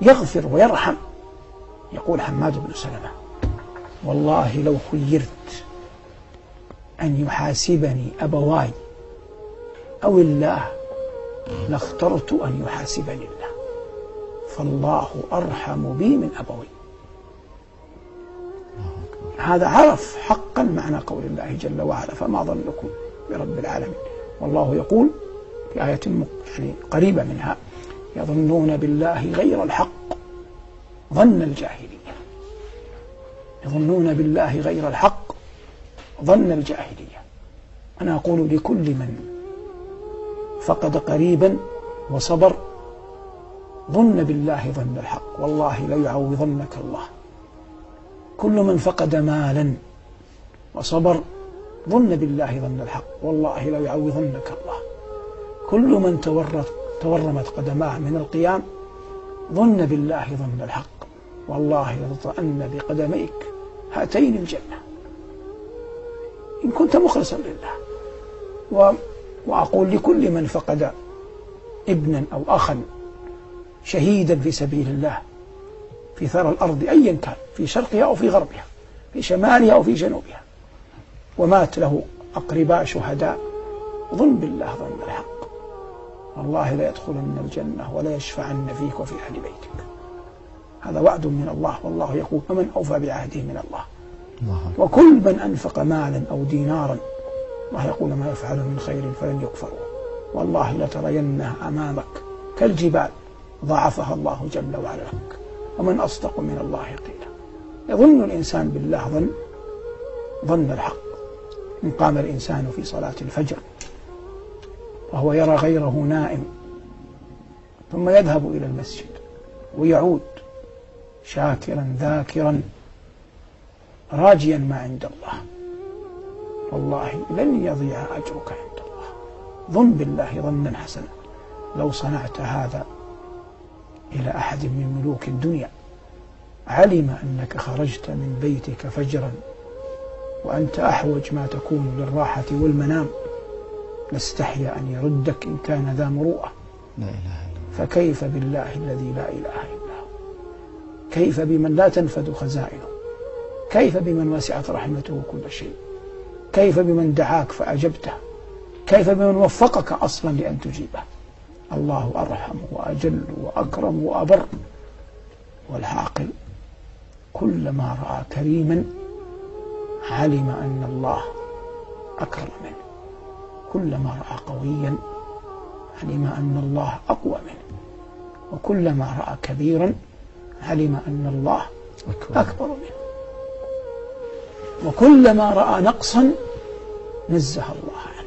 يغفر ويرحم. يقول حماد بن سلمة: والله لو خيرت أن يحاسبني أبواي أو الله لاخترت أن يحاسبني الله، فالله أرحم بي من أبوي. هذا عرف حقا معنى قول الله جل وعلا: فما ظنكم برب العالمين. والله يقول في آية يعني قريبة منها: يظنون بالله غير الحق ظن الجاهلية. يظنون بالله غير الحق ظن الجاهلية. أنا أقول لكل من فقد قريبا وصبر: ظن بالله ظن الحق، والله ليعوضنك الله. كل من فقد مالا وصبر: ظن بالله ظن الحق، والله ليعوضنك الله. كل من تورمت قدماه من القيام: ظن بالله ظن الحق، والله لتطأن بقدميك هاتين الجنة، إن كنت مخلصا لله. وأقول لكل من فقد ابنا أو أخا شهيدا في سبيل الله في ثرى الأرض أيا كان، في شرقها أو في غربها، في شمالها أو في جنوبها، ومات له أقرباء شهداء: ظن بالله ظن الحق، والله لا يدخلن الجنة ولا يشفعن فيك وفي أهل بيتك. هذا وعد من الله، والله يقول: فمن أوفى بعهده من الله. وكل من أنفق مالا أو دينارا، الله يقول: ما يفعل من خير فلن يكفره، والله لترينها أمامك كالجبال ضاعفها الله جل وعلا لك، ومن أصدق من الله قيلا. يظن الإنسان بالله ظن الحق. إن قام الإنسان في صلاة الفجر وهو يرى غيره نائم، ثم يذهب إلى المسجد ويعود شاكرا ذاكرا راجيا ما عند الله، والله لن يضيع أجرك عند الله. ظن بالله ظنا حسنا. لو صنعت هذا إلى أحد من ملوك الدنيا علم أنك خرجت من بيتك فجرا وأنت أحوج ما تكون للراحة والمنام، لاستحيا أن يردك إن كان ذا مروءة. لا إله إلا الله. فكيف بالله الذي لا إله إلا هو؟ كيف بمن لا تنفد خزائنه؟ كيف بمن وسعت رحمته كل شيء؟ كيف بمن دعاك فأجبته؟ كيف بمن وفقك أصلا لأن تجيبه؟ الله أرحم وأجل وأكرم وأبر. والعاقل كلما رأى كريما علم أن الله أكرم منه، كلما رأى قويا علم أن الله أقوى منه، وكلما رأى كبيرا علم أن الله أكبر منه، وكلما رأى نقصا نزه الله عنه.